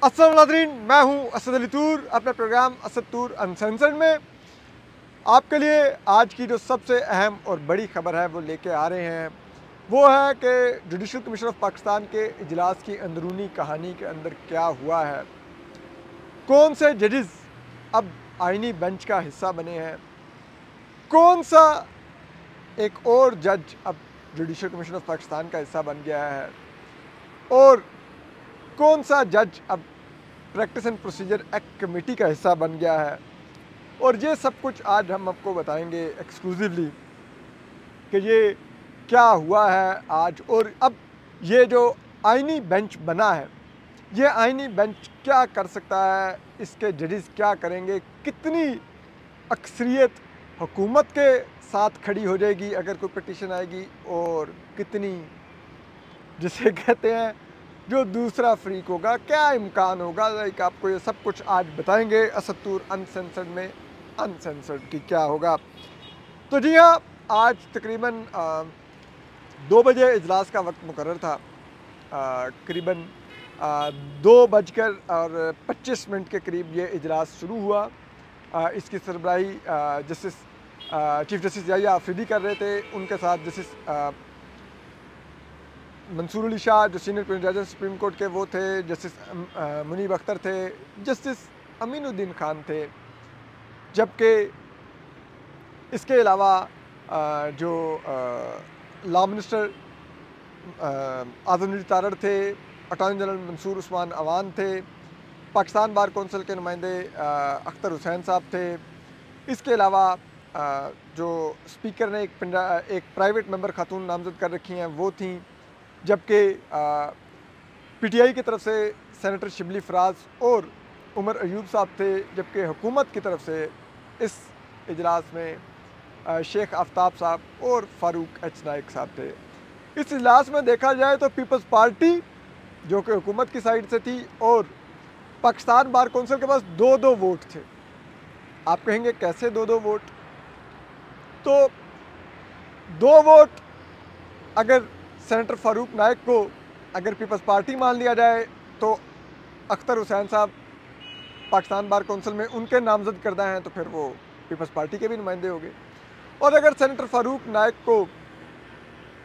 अस्सलाम नाज़रीन, मैं हूं असद अली तूर। अपने प्रोग्राम असद तूर अनसेंसर्ड में आपके लिए आज की जो सबसे अहम और बड़ी खबर है वो लेके आ रहे हैं। वो है कि जुडिशल कमीशन ऑफ पाकिस्तान के इजलास की अंदरूनी कहानी के अंदर क्या हुआ है, कौन से जजेस अब आइनी बेंच का हिस्सा बने हैं, कौन सा एक और जज अब जुडिशल कमीशन ऑफ पाकिस्तान का हिस्सा बन गया है, और कौन सा जज अब practice and procedure act committee का हिस्सा बन गया है। और ये सब कुछ आज हम आपको बताएंगे एक्सक्लूसिवली कि ये क्या हुआ है आज। और अब ये जो आइनी बेंच बना है, ये आइनी बेंच क्या कर सकता है, इसके जजेस क्या करेंगे, कितनी अक्सरियत हुकूमत के साथ खड़ी हो जाएगी अगर कोई पिटीशन आएगी, और कितनी जिसे कहते हैं जो दूसरा फ्रीक होगा, क्या इम्कान होगा। लाइक आपको ये सब कुछ आज बताएंगे असद तूर अनसेंसर्ड में। अनसेंसर्ड की क्या होगा, तो जी हाँ, आज तकरीबन 2 बजे इजलास का वक्त मुकर्रर था। करीबन 2:25 के करीब ये इजलास शुरू हुआ। इसकी सरबराही justice chief justice Yahya Afridi कर रहे थे। उनके साथ जस्टिस मंसूर अली शाह जो सीनियर प्रेसिडेंट जज सुप्रीम कोर्ट के वो थे, जस्टिस मुनीब अख्तर थे, जस्टिस अमीनुद्दीन खान थे। जबकि इसके अलावा जो लॉ मिनिस्टर आज़म तारड़ थे, अटॉर्नी जनरल मंसूर उस्मान अवान थे, पाकिस्तान बार कौंसिल के नुमाइंदे अख्तर हुसैन साहब थे। इसके अलावा जो स्पीकर ने एक प्राइवेट मेंबर खातून नामजद कर रखी हैं वो थी। जबकि पीटीआई की तरफ से सेनेटर शिबली फराज और उमर अयूब साहब थे, जबकि हुकूमत की तरफ से इस इजलास में शेख आफ्ताब साहब और फारूक एच नाइक साहब थे। इस इजलास में देखा जाए तो पीपल्स पार्टी जो कि हुकूमत की साइड से थी और पाकिस्तान बार कौंसिल के पास 2-2 वोट थे। आप कहेंगे कैसे 2-2 वोट? तो 2 वोट अगर सेनेटर फारूक नाइक को अगर पीपल्स पार्टी मान लिया जाए तो अख्तर हुसैन साहब पाकिस्तान बार कौंसिल में उनके नामजद करदा हैं, तो फिर वो पीपल्स पार्टी के भी नुमाइंदे हो गए। और अगर सेनेटर फारूक नाइक को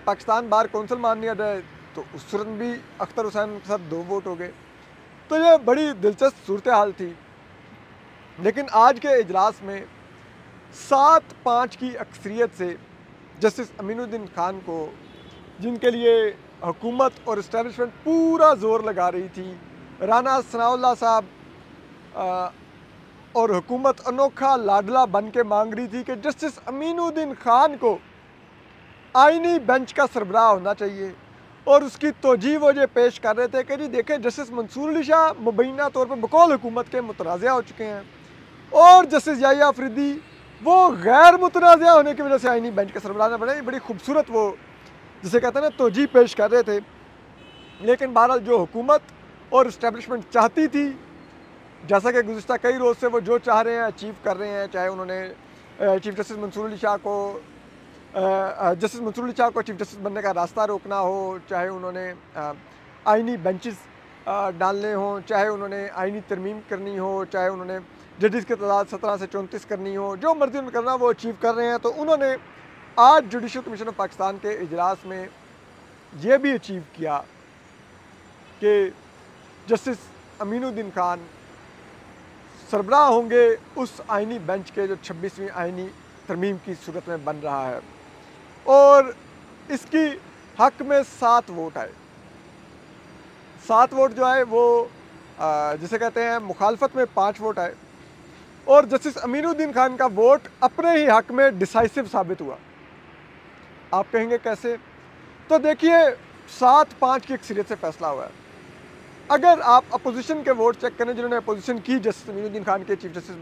पाकिस्तान बार कौंसिल मान लिया जाए तो उस सूरत में भी अख्तर हुसैन के साथ 2 वोट हो गए। तो ये बड़ी दिलचस्प सूरत हाल थी। लेकिन आज के इजलास में 7-5 की अक्सरियत से जस्टिस अमीनुद्दीन खान को, जिनके लिए हुकूमत और इस्टेब्लिशमेंट पूरा जोर लगा रही थी, राना सनाउल्लाह साहब और हुकूमत अनोखा लाडला बन के मांग रही थी कि जस्टिस अमीनुद्दीन खान को आइनी बेंच का सरबराह होना चाहिए। और उसकी तोजी वो ये पेश कर रहे थे कि जी देखें, जस्टिस मंसूर अली शाह मुबैना तौर पर बकौल हुकूमत के मुतनाज़ा हो चुके हैं, और जस्टिस याहिया आफरीदी वो गैर मुतनाज़ा होने की वजह से आइनी बेंच का सरबराह न बने। बड़ी खूबसूरत वो जिसे कहते हैं ना तोजी पेश कर रहे थे। लेकिन बहरहाल जो हुकूमत और इस्टेब्लिशमेंट चाहती थी, जैसा कि गुज़िश्ता कई रोज़ से वो जो चाह रहे हैं अचीव कर रहे हैं, चाहे उन्होंने चीफ जस्टिस मंसूर अली शाह को चीफ जस्टिस बनने का रास्ता रोकना हो, चाहे उन्होंने आइनी बेंचेस डालने हों, चाहे उन्होंने आइनी तरमीम करनी हो, चाहे उन्होंने जजेस की तादाद 17 से 34 करनी हो, जो मर्जी उन्होंने करना वो अचीव कर रहे हैं। तो उन्होंने आज जुडिशल कमीशन ऑफ पाकिस्तान के इजलास में ये भी अचीव किया कि जस्टिस अमीनुद्दीन खान सरबराह होंगे उस आइनी बेंच के जो 26वीं आइनी तरमीम की सूरत में बन रहा है। और इसकी हक में 7 वोट आए। 7 वोट जो आए वो जिसे कहते हैं मुखालफत में 5 वोट आए, और जस्टिस अमीनुद्दीन खान का वोट अपने ही हक में डिसाइसिव साबित हुआ। आप कहेंगे कैसे? तो देखिए, 7-5 की अक्सरियत से फैसला हुआ है। अगर आप अपोजिशन के वोट चेक करें जिन्होंने अपोजिशन की जस्टिस अमीनुद्दीन खान के चीफ जस्टिस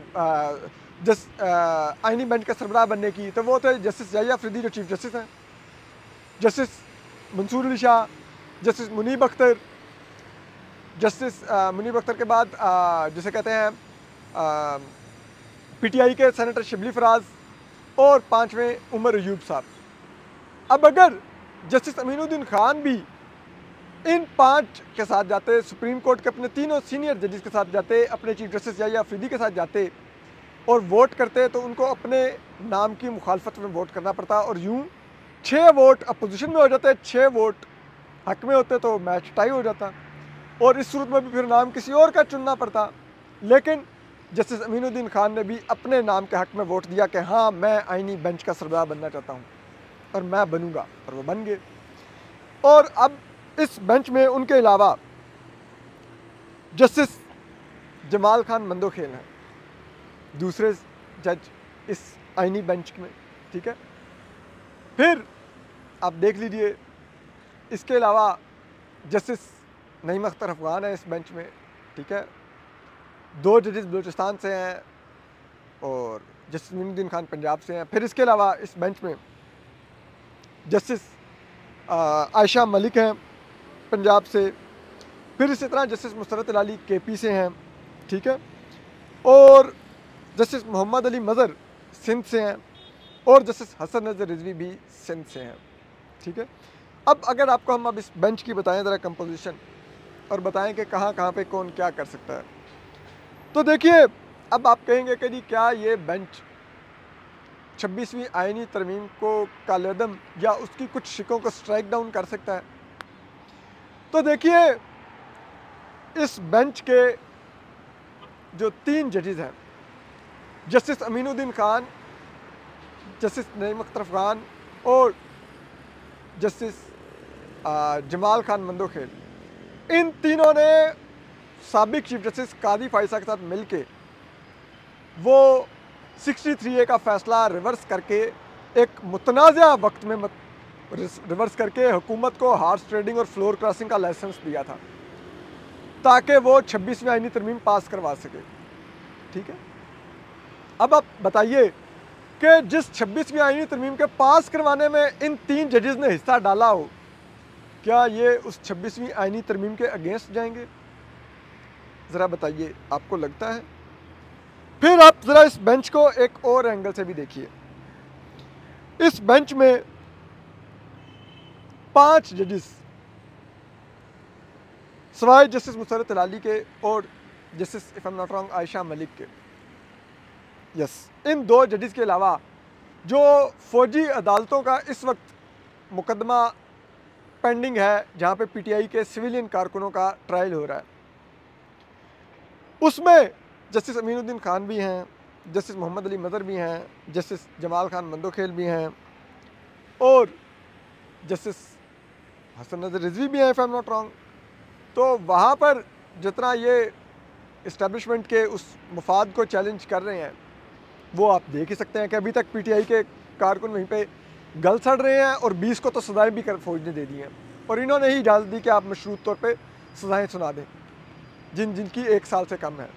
आइनी बेंच का सरबराह बनने की, तो वो थे जस्टिस याहिया आफरीदी जो चीफ जस्टिस हैं, justice Mansoor Ali Shah, justice Munib Akhtar, justice Munib Akhtar के बाद जिसे कहते हैं पीटीआई के सेनेटर शिबली फराज, और 5वें उमर अयूब साहब। अब अगर जस्टिस अमीनुद्दीन खान भी इन 5 के साथ जाते, सुप्रीम कोर्ट के अपने तीनों सीनियर जजेस के साथ जाते, अपने चीफ जस्टिस या अफरीदी के साथ जाते और वोट करते, तो उनको अपने नाम की मुखालफत में वोट करना पड़ता और यूं 6 वोट अपोजिशन में हो जाते, 6 वोट हक में होते तो मैच टाई हो जाता और इस सूरत में भी फिर नाम किसी और का चुनना पड़ता। लेकिन जस्टिस अमीनुद्दीन खान ने भी अपने नाम के हक में वोट दिया कि हाँ, मैं आईनी बेंच का सरबराह बनना चाहता हूँ और मैं बनूंगा, और वो बन गए। और अब इस बेंच में उनके अलावा जस्टिस जमाल खान मंदोखेल हैं, दूसरे जज इस आईनी बेंच में, ठीक है। फिर आप देख लीजिए, इसके अलावा जस्टिस नईम अख्तर अफगान है इस बेंच में, ठीक है। 2 जजेस बलूचिस्तान से हैं और जस्टिस अमीनुद्दीन खान पंजाब से हैं। फिर इसके अलावा इस बेंच में जस्टिस आयशा मलिक हैं पंजाब से। फिर इसी तरह जस्टिस मुसरत अली केपी से हैं, ठीक है। और जस्टिस मोहम्मद अली मज़र सिंध से हैं और जस्टिस हसन नज़र रिजवी भी सिंध से हैं, ठीक है। अब अगर आपको हम अब इस बेंच की बताएं ज़रा कंपोजिशन और बताएं कि कहाँ कहाँ पे कौन क्या कर सकता है, तो देखिए, अब आप कहेंगे कि जी क्या ये बेंच 26वीं आईनी तरमीम को कालेदम या उसकी कुछ शिकों को स्ट्राइक डाउन कर सकता है। तो देखिए, इस बेंच के जो 3 जजेस हैं, जस्टिस अमीनुद्दीन खान, जस्टिस नईम अख्तर अफगान और जस्टिस जमाल खान मंदोखेल, इन तीनों ने साबिक चीफ जस्टिस कादी फाइसा के साथ मिलके वो 63A का फ़ैसला रिवर्स करके एक मुतनाज़ा वक्त में रिवर्स करके हुकूमत को हार्स ट्रेडिंग और फ्लोर क्रॉसिंग का लाइसेंस दिया था ताकि वो 26वीं आईनी तरमीम पास करवा सके, ठीक है। अब आप बताइए कि जिस 26वीं आईनी तरमीम के पास करवाने में इन 3 जजेस ने हिस्सा डाला हो, क्या ये उस 26वीं आईनी तरमीम के अगेंस्ट जाएंगे? ज़रा बताइए, आपको लगता है? फिर आप ज़रा इस बेंच को एक और एंगल से भी देखिए। इस बेंच में 5 जजेस सवाए जस्टिस मुसरत अली के और justice if I am not wrong Ayesha Malik के, यस, इन 2 जजेस के अलावा जो फ़ौजी अदालतों का इस वक्त मुकदमा पेंडिंग है जहाँ पे पीटीआई के सिविलियन कारकुनों का ट्रायल हो रहा है, उसमें जस्टिस अमीनुद्दीन खान भी हैं, जस्टिस मोहम्मद अली मज़र भी हैं, जस्टिस जमाल खान मंदोखेल भी हैं और जस्टिस हसन नज़र रिजवी भी हैं if I am not wrong. तो वहाँ पर जितना ये इस्टेब्लिशमेंट के उस मफाद को चैलेंज कर रहे हैं, वो आप देख ही सकते हैं कि अभी तक पीटीआई के कारकुन वहीं पे गल सड़ रहे हैं और 20 को तो सज़ाएँ भी फ़ौज ने दे दी हैं और इन्होंने ही इजाज़त दी कि आप मशरूत तौर पे सज़ाएँ सुना दें जिनकी 1 साल से कम है।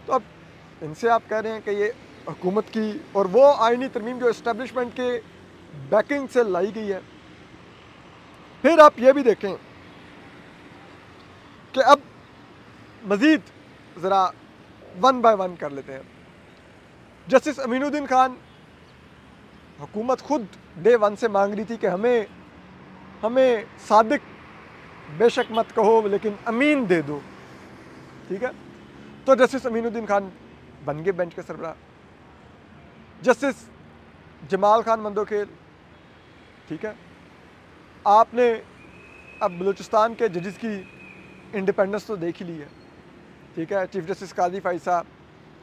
तो अब इनसे आप कह रहे हैं कि ये हुकूमत की और वो आईनी तरमीम जो इस्टेब्लिशमेंट के बैकिंग से लाई गई है। फिर आप ये भी देखें कि अब मज़ीद ज़रा 1 बाय 1 कर लेते हैं। जस्टिस अमीनुद्दीन खान, हुकूमत खुद डे 1 से मांग रही थी कि हमें सादिक बेशक मत कहो लेकिन अमीन दे दो, ठीक है। तो जस्टिस अमीनुद्दीन खान बन गए बेंच के सरबराह। जस्टिस जमाल खान मंदोखेल, ठीक है, आपने अब बलूचिस्तान के जजेस की इंडिपेंडेंस तो देख ही ली है, ठीक है। चीफ जस्टिस कादी फाइसा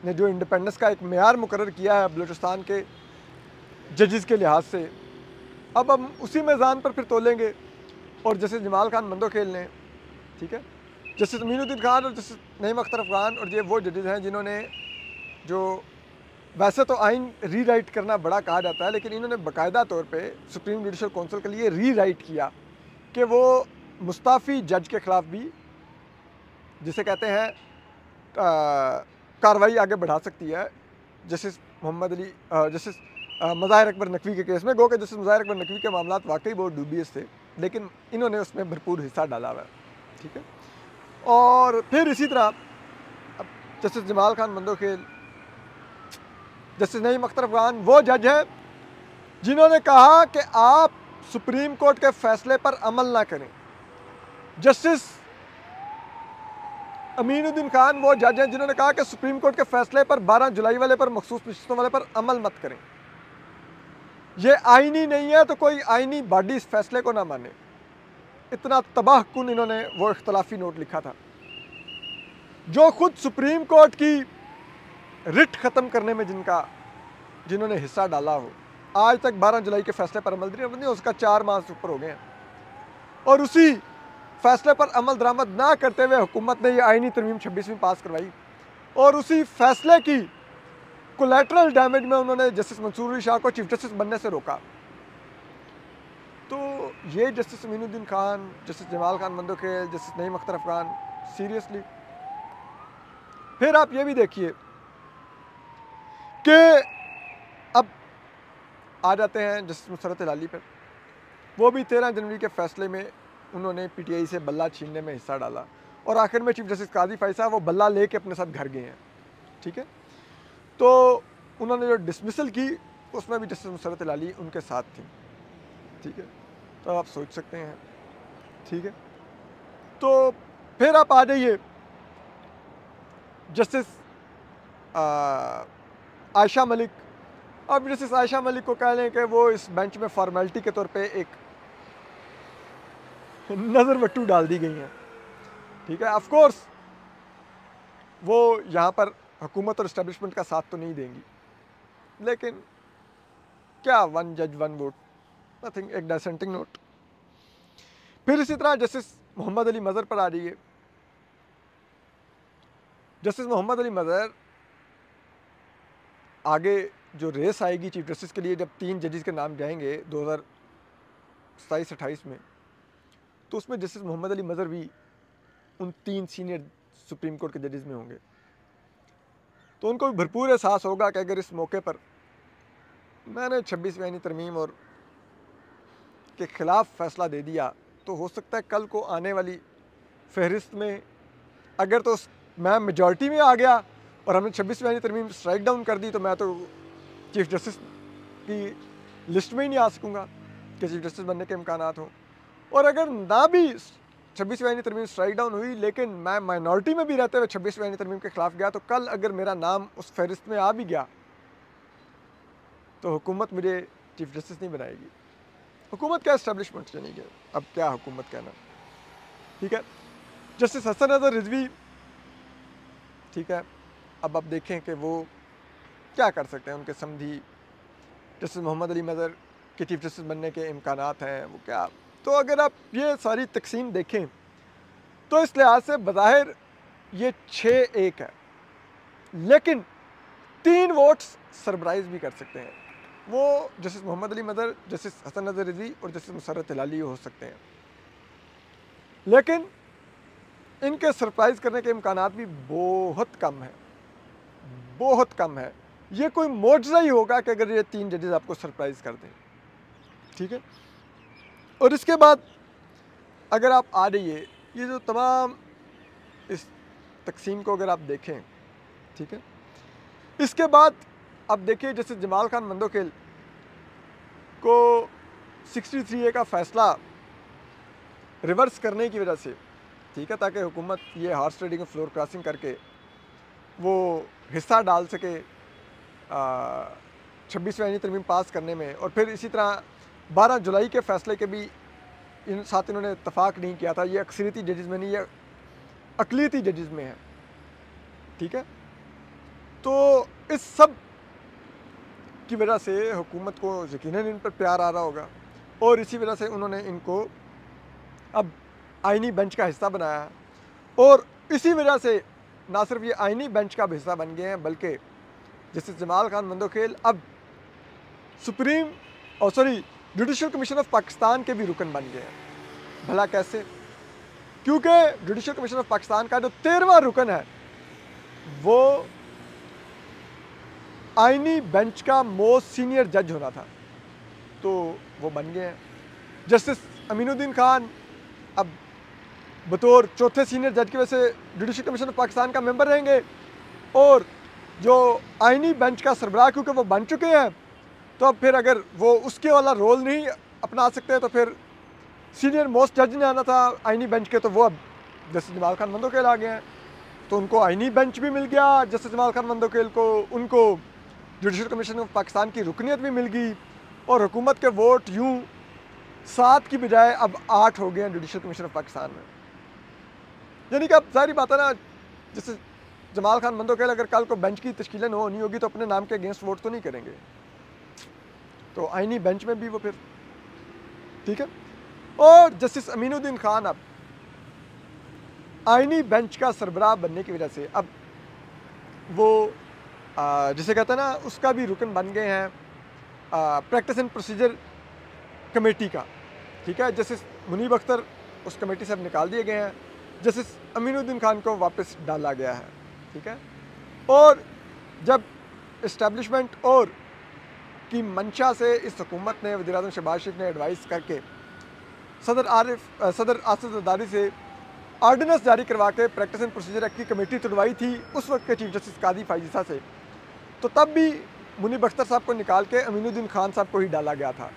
ने जो इंडिपेंडेंस का एक मेयार मुकर्रर किया है बलूचिस्तान के जजेस के लिहाज से, अब हम उसी मैज़ान पर फिर तोलेंगे। और जस्टिस जमाल खान मंदोखेल ने, ठीक है, जस्टिस अमीनुद्दीन खान और जस्टिस नईम अख्तर अफगान, और ये वो जजेस हैं जिन्होंने, जो वैसे तो आइन रीराइट करना बड़ा कहा जाता है, लेकिन इन्होंने बाकायदा तौर पे सुप्रीम जुडिशल काउंसिल के लिए रीराइट किया कि वो मुस्ताफ़ी जज के ख़िलाफ़ भी, जिसे कहते हैं, कार्रवाई आगे बढ़ा सकती है जस्टिस मोहम्मद अली जस्टिस मज़ाहिर अकबर नकवी के केस में। गो के जस्टिस मज़ाहिर अकबर नकवी के मामला वाकई बहुत डूबियस थे, लेकिन इन्होंने उसमें भरपूर हिस्सा डाला हुआ है, ठीक है। और फिर इसी तरह जस्टिस जमाल खान मंदोखेल, जस्टिस नईम अख्तर अफगान वो जज हैं जिन्होंने कहा कि आप सुप्रीम कोर्ट के फ़ैसले पर अमल ना करें, जस्टिस अमीनुद्दीन खान वो जज हैं जिन्होंने कहा कि सुप्रीम कोर्ट के फैसले पर 12 जुलाई वाले पर मखसूस नशिस्तों वाले पर अमल मत करें। ये आईनी नहीं है तो कोई आईनी बॉडी इस फैसले को ना माने। इतना तबाह कुन इन्होंने वो इख्तलाफी नोट लिखा था जो खुद सुप्रीम कोर्ट की रिट ख़त्म करने में जिन्होंने हिस्सा डाला हो। आज तक 12 जुलाई के फैसले पर अमल नहीं, उसका 4 माह से ऊपर हो गए हैं और उसी फैसले पर अमल दरामद ना करते हुए हुकूमत ने ये आईनी तरमीम 26वीं पास करवाई और उसी फैसले की कोलैटरल डैमेज में उन्होंने जस्टिस मंसूर अली शाह को चीफ जस्टिस बनने से रोका। तो ये justice Aminuddin Khan, justice Jamal Khan Mandokhel, justice Naeem Akhtar Afghan, seriously. फिर आप ये भी देखिए कि अब आ जाते हैं जस्टिस मुसर्रत हिलाली पर। वो भी 13 जनवरी के फैसले में उन्होंने पीटीआई से बल्ला छीनने में हिस्सा डाला और आखिर में चीफ जस्टिस काजी फैसल वो बल्ला लेके अपने साथ घर गए हैं। ठीक है, तो उन्होंने जो डिसमिसल की उसमें भी जस्टिस मुसर्रत हिलाली उनके साथ थी। ठीक है, तो आप सोच सकते हैं। ठीक है, तो फिर आप आ जाइए जस्टिस आयशा मलिक। अब जस्टिस आयशा मलिक को कह लें कि वो इस बेंच में फॉर्मेलिटी के तौर पे एक नज़र वट्टू डाल दी गई हैं। ठीक है, ऑफ कोर्स वो यहाँ पर हुकूमत और इस्टेब्लिशमेंट का साथ तो नहीं देंगी, लेकिन क्या 1 जज 1 वोट, नथिंग, एक डिसेंटिंग नोट। फिर इसी तरह जस्टिस मोहम्मद अली मज़हर पर आ जाइए। जस्टिस मोहम्मद अली मज़हर आगे जो रेस आएगी चीफ जस्टिस के लिए, जब 3 जजेस के नाम जाएंगे 2027-28 में, तो उसमें जस्टिस मोहम्मद अली मज़हर भी उन 3 सीनियर सुप्रीम कोर्ट के जजेस में होंगे। तो उनको भी भरपूर एहसास होगा कि अगर इस मौके पर मैंने 26वीं आईनी तरमीम और के ख़िलाफ़ फ़ैसला दे दिया तो हो सकता है कल को आने वाली फहरिस्त में अगर तो मैं मेजॉरिटी में आ गया और हमने 26वीं आईनी तरमीम स्ट्राइक डाउन कर दी तो मैं तो चीफ जस्टिस की लिस्ट में ही नहीं आ सकूँगा कि चीफ जस्टिस बनने के इम्कानात हों। और अगर ना भी 26वीं आईनी तरमीम स्ट्राइक डाउन हुई लेकिन मैं माइनॉरिटी में भी रहते हुए 26वीं आईनी तरमीम के ख़िलाफ़ गया तो कल अगर मेरा नाम उस फहरिस्त में आ भी गया तो हुकूमत मुझे चीफ जस्टिस नहीं बनाएगी। हुकूमत क्या इस्टेब्लिशमेंट नहीं गया, अब क्या हुकूमत कहना। ठीक है, जस्टिस हसन अज़हर रिजवी, ठीक है, अब आप देखें कि वो क्या कर सकते हैं। उनके समधी जस्टिस मोहम्मद अली मज़हर के चीफ जस्टिस बनने के इम्कानात हैं, वो क्या। तो अगर आप ये सारी तकसीम देखें तो इस लिहाज से बज़ाहिर ये 6-1 है, लेकिन 3 वोट्स सरप्राइज़ भी कर सकते हैं। वो जस्टिस मोहम्मद अली मज़हर, जस्टिस हसन अज़हर रिज़वी और जस्टिस मुसर्रत हिलाली हो सकते हैं, लेकिन इनके सरप्राइज़ करने के इम्कानात भी बहुत कम है, बहुत कम है। ये कोई मौजज़ा ही होगा कि अगर ये 3 जजेस आपको सरप्राइज़ कर दें। ठीक है, और इसके बाद अगर आप आ जाइए ये जो तमाम इस तकसीम को अगर आप देखें, ठीक है, इसके बाद अब देखिए जैसे जमाल खान मंदोखेल को 63A का फ़ैसला रिवर्स करने की वजह से, ठीक है, ताकि हुकूमत ये हॉर्स ट्रेडिंग फ्लोर क्रॉसिंग करके वो हिस्सा डाल सके 26वीं आईनी तरमीम पास करने में। और फिर इसी तरह 12 जुलाई के फ़ैसले के भी इन साथ इन्होंने इत्तफाक नहीं किया था। ये अक्सरियती जजेस में नहीं, ये अक़लियती जजेस में है। ठीक है, तो इस सब की वजह से हुकूमत को यकीनन इन पर प्यार आ रहा होगा और इसी वजह से उन्होंने इनको अब आईनी बेंच का हिस्सा बनाया है। और इसी वजह से ना सिर्फ ये आईनी बेंच का हिस्सा बन गए हैं बल्कि जस्टिस जमाल खान मंदोखेल अब जुडिशल कमीशन ऑफ पाकिस्तान के भी रुकन बन गए हैं। भला कैसे? क्योंकि जुडिशल कमीशन ऑफ पाकिस्तान का जो 13वां रुकन है वो आईनी बेंच का मोस्ट सीनियर जज होना था, तो वो बन गए हैं। जस्टिस अमीनुद्दीन खान अब बतौर चौथे सीनियर जज की वजह से जुडिशल कमीशन ऑफ पाकिस्तान का मेंबर रहेंगे और जो आईनी बेंच का सरबराह क्योंकि वो बन चुके हैं तो अब फिर अगर वो उसके वाला रोल नहीं अपना सकते तो फिर सीनियर मोस्ट जज ने आना था आइनी बेंच के, तो वो अब जस्टिस जमाल खान मंदोकेल आ गए हैं, तो उनको आइनी बेंच भी मिल गया जस्टिस जमाल खान मंदोकेल को, उनको जुडिशल कमीशन ऑफ पाकिस्तान की रुकनीत भी मिल गई, और हुकूमत के वोट यूँ 7 की बजाय अब 8 हो गए हैं जुडिशल कमीशन ऑफ पाकिस्तान में। यानी कि अब सारी बात है ना, जैसे जमाल खान मंदोकेल अगर कल को बेंच की तश्कील न होनी होगी तो अपने नाम के अगेंस्ट वोट तो नहीं करेंगे, तो आइनी बेंच में भी वो फिर ठीक है। और जस्टिस अमीनुद्दीन खान अब आइनी बेंच का सरबराह बनने की वजह से अब वो जिसे कहते हैं ना उसका भी रुकन बन गए हैं प्रैक्टिस एंड प्रोसीजर कमेटी का, ठीक है। जस्टिस मुनीब अख्तर उस कमेटी से अब निकाल दिए गए हैं, जस्टिस अमीनुद्दीन खान को वापस डाला गया है, ठीक है। और जब इस्टेब्लिशमेंट और की मंशा से इस हुकूमत ने वज़ीर-ए-आज़म शहबाज शरीफ ने एडवाइस करके सदर आसिफ ज़रदारी से ऑर्डिनेंस जारी करवा के प्रैक्टिस एंड प्रोसीजर एक्ट की कमेटी तुड़वाई थी उस वक्त के चीफ जस्टिस कादी फायजीसा से, तो तब भी मुनीब अख्तर साहब को निकाल के अमीनुद्दीन खान साहब को ही डाला गया था।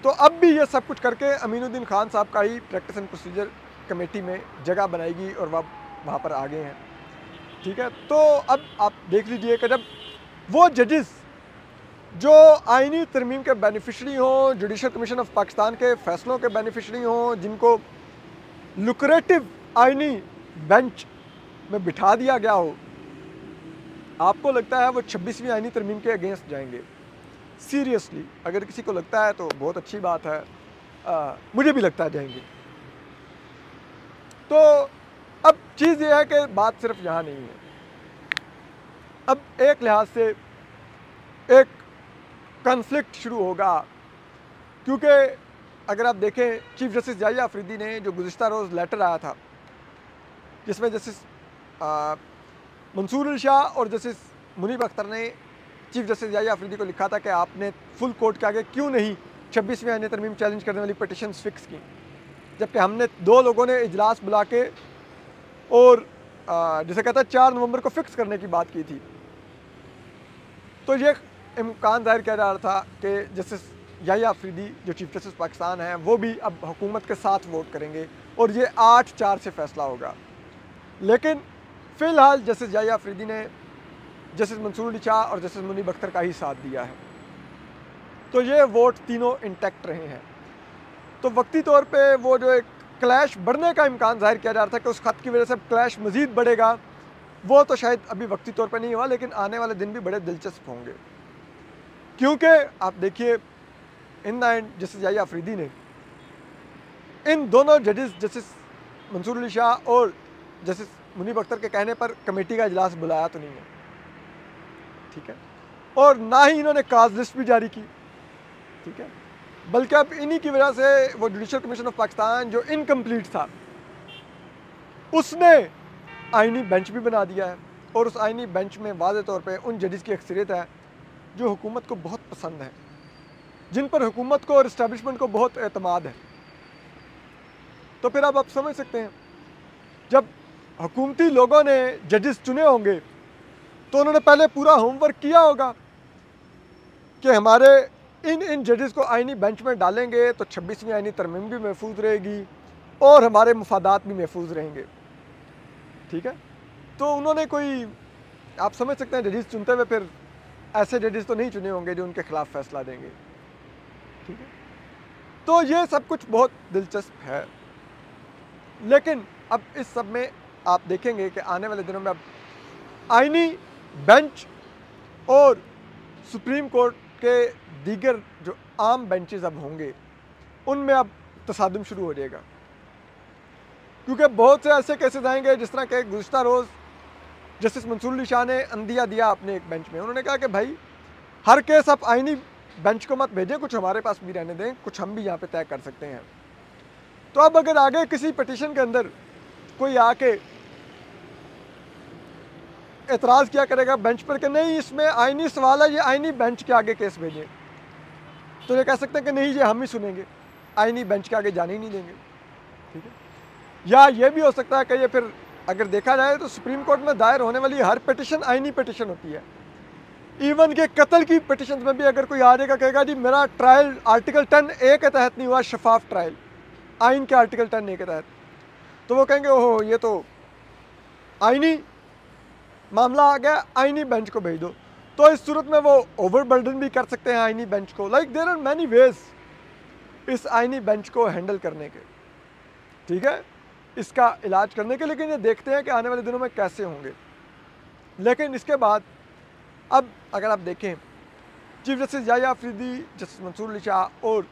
तो अब भी ये सब कुछ करके अमीनुद्दीन खान साहब का ही प्रैक्टिस एंड प्रोसीजर कमेटी में जगह बनाएगी और वहाँ पर आ गए हैं, ठीक है। तो अब आप देख लीजिए कि जब वो जजेस जो आइनी तरमीम के बेनिफिशरी हों, जुडिशल कमीशन ऑफ पाकिस्तान के फ़ैसलों के बेनिफिशरी हों, जिनको लुक्रेटिव आइनी बेंच में बिठा दिया गया हो, आपको लगता है वो 26वीं आइनी तरमीम के अगेंस्ट जाएंगे? सीरियसली अगर किसी को लगता है तो बहुत अच्छी बात है, मुझे भी लगता है जाएंगे। तो अब चीज़ ये है कि बात सिर्फ यहाँ नहीं है, अब एक लिहाज से एक कॉन्फ्लिक्ट शुरू होगा, क्योंकि अगर आप देखें चीफ जस्टिस जाहिया अफरीदी ने जो गुज़िश्ता रोज़ लेटर आया था जिसमें जस्टिस मंसूर अली शाह और जस्टिस मुनीब अख्तर ने चीफ जस्टिस जाहिया अफरीदी को लिखा था कि आपने फुल कोर्ट के आगे क्यों नहीं 26वीं आईनी तरमीम चैलेंज करने वाली पटिशन्स फिक्स की, जबकि हमने 2 लोगों ने इजलास बुला के और जिसे कहता है 4 नवंबर को फिक्स करने की बात की थी। तो ये इम्कान जाहिर किया जा रहा था कि जस्टिस जाहिया अफरीदी जो चीफ जस्टिस पाकिस्तान हैं वो भी अब हुकूमत के साथ वोट करेंगे और ये 8-4 से फैसला होगा। लेकिन फ़िलहाल जस्टिस जाहिया अफरीदी ने जस्टिस मंसूर अली शाह और जस्टिस मुनीब अख्तर का ही साथ दिया है, तो ये वोट तीनों इंटैक्ट रहे हैं। तो वक्ती तौर पे वो जो एक क्लैश बढ़ने का इम्कान जाहिर किया जा रहा था कि उस खत की वजह से क्लैश मज़ीद बढ़ेगा, वो तो शायद अभी वक्ती तौर पे नहीं हुआ, लेकिन आने वाले दिन भी बड़े दिलचस्प होंगे। क्योंकि आप देखिए in the end justice Yahya Afridi ने इन दोनों जजेस जस्टिस मंसूर अली शाह और जस्टिस मुनीब अख्तर के कहने पर कमेटी का इजलास बुलाया तो नहीं है, ठीक है, और ना ही इन्होंने काज लिस्ट भी जारी की, ठीक है। बल्कि अब इन्हीं की वजह से वो जुडिशल कमीशन ऑफ पाकिस्तान जो इनकम्प्लीट था उसने आइनी बेंच भी बना दिया है, और उस आइनी बेंच में वाज़े तौर पे उन जजेस की अक्सरियत है जो हुकूमत को बहुत पसंद है, जिन पर हुकूमत को और इस्टेब्लिशमेंट को बहुत एतमाद है। तो फिर अब आप समझ सकते हैं जब हुकूमती लोगों ने जजेस चुने होंगे तो उन्होंने पहले पूरा होमवर्क किया होगा कि हमारे इन जजेस को आइनी बेंच में डालेंगे तो 26वीं आइनी तरमीम भी महफूज रहेगी और हमारे मफादात भी महफूज रहेंगे, ठीक है। तो उन्होंने कोई आप समझ सकते हैं जजेस चुनते हुए फिर ऐसे जजेस तो नहीं चुने होंगे जो उनके खिलाफ फैसला देंगे, ठीक है। तो ये सब कुछ बहुत दिलचस्प है, लेकिन अब इस सब में आप देखेंगे कि आने वाले दिनों में अब आइनी बेंच और सुप्रीम कोर्ट के दीगर जो आम बेंचेस अब होंगे उनमें अब तसादुम शुरू हो जाएगा, क्योंकि बहुत से ऐसे केसेस आएंगे जिस तरह के गुज़िश्ता रोज़ जस्टिस मंसूर अली शाह ने अंदिया दिया अपने एक बेंच में। उन्होंने कहा कि भाई हर केस आप आइनी बेंच को मत भेजें, कुछ हमारे पास भी रहने दें, कुछ हम भी यहाँ पे तय कर सकते हैं। तो अब अगर आगे किसी पटिशन के अंदर कोई आके एतराज़ किया करेगा बेंच पर कि नहीं इसमें आइनी सवाल है, ये आइनी बेंच के आगे केस भेजें, तो ये कह सकते हैं कि नहीं ये हम ही सुनेंगे, आइनी बेंच के आगे जाने ही नहीं देंगे, ठीक है। या ये भी हो सकता है कि ये फिर अगर देखा जाए तो सुप्रीम कोर्ट में दायर होने वाली हर पिटिशन आइनी पिटिशन होती है। इवन के कत्ल की पिटिशन में भी अगर कोई आ जाएगा कहेगा जी मेरा ट्रायल आर्टिकल 10A के तहत नहीं हुआ, शफाफ ट्रायल, आइन के आर्टिकल 10A के तहत, तो वो कहेंगे ओहो ये तो आइनी मामला आ गया, आइनी बेंच को भेज दो। तो इस सूरत में वो ओवरबर्डन भी कर सकते हैं आइनी बेंच को। Like there are many ways इस आइनी बेंच को हैंडल करने के, ठीक है, इसका इलाज करने के। लेकिन ये देखते हैं कि आने वाले दिनों में कैसे होंगे। लेकिन इसके बाद अब अगर आप देखें, chief justice Yahya Afridi, justice Mansoor Ali Shah और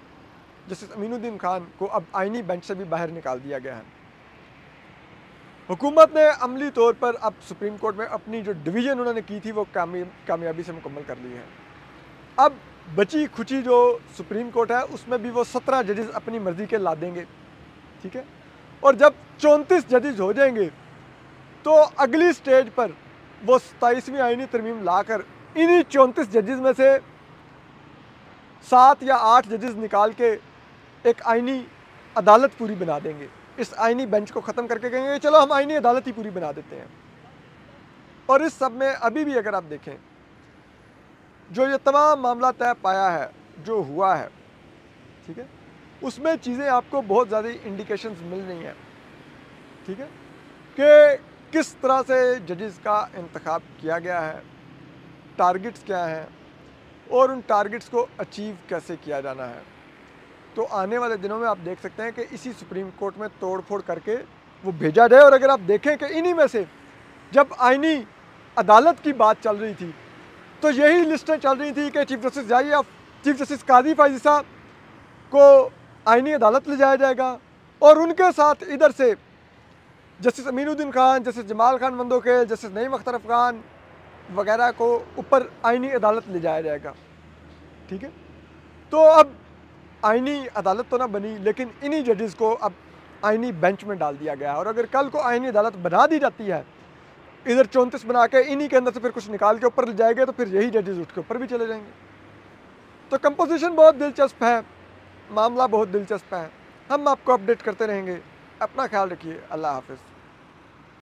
जस्टिस अमीनुद्दीन खान को अब आइनी बेंच से भी बाहर निकाल दिया गया है। हुकूमत ने अमली तौर पर अब सुप्रीम कोर्ट में अपनी जो डिवीज़न उन्होंने की थी वो कामयाबी से मुकम्मल कर ली है। अब बची खुची जो सुप्रीम कोर्ट है उसमें भी वो 17 जजेस अपनी मर्ज़ी के ला देंगे, ठीक है। और जब 34 जजेस हो जाएंगे तो अगली स्टेज पर वो 27वीं आइनी तरमीम लाकर इन्हीं 34 जजेस में से 7 या 8 जजेस निकाल के एक आइनी अदालत पूरी बना देंगे। इस आइनी बेंच को ख़त्म करके कहेंगे चलो हम आइनी अदालत ही पूरी बना देते हैं। और इस सब में अभी भी अगर आप देखें, जो ये तमाम मामला तय पाया है, जो हुआ है, ठीक है, उसमें चीज़ें आपको बहुत ज़्यादा इंडिकेशंस मिल रही हैं, ठीक है, कि किस तरह से जजेस का इंतखाब किया गया है, टारगेट्स क्या हैं और उन टारगेट्स को अचीव कैसे किया जाना है। तो आने वाले दिनों में आप देख सकते हैं कि इसी सुप्रीम कोर्ट में तोड़ फोड़ करके वो भेजा जाए। और अगर आप देखें कि इन्हीं में से जब आइनी अदालत की बात चल रही थी तो यही लिस्टें चल रही थी कि chief justice Yahya, chief justice Qazi Faez साहब को आइनी अदालत ले जाया जाएगा और उनके साथ इधर से justice Aminuddin Khan, justice Jamal Khan Mandokhail, justice Naeem Akhtar Afghan वगैरह को ऊपर आइनी अदालत ले जाया जाएगा, ठीक है। तो अब आइनी अदालत तो ना बनी, लेकिन इन्हीं जजेस को अब आइनी बेंच में डाल दिया गया है। और अगर कल को आइनी अदालत बना दी जाती है, इधर 34 बना के इन्हीं के अंदर से फिर कुछ निकाल के ऊपर ले जाएंगे, तो फिर यही जजेस उठ के ऊपर भी चले जाएंगे। तो कंपोजिशन बहुत दिलचस्प है, मामला बहुत दिलचस्प है। हम आपको अपडेट करते रहेंगे। अपना ख्याल रखिए। अल्लाह हाफिज़।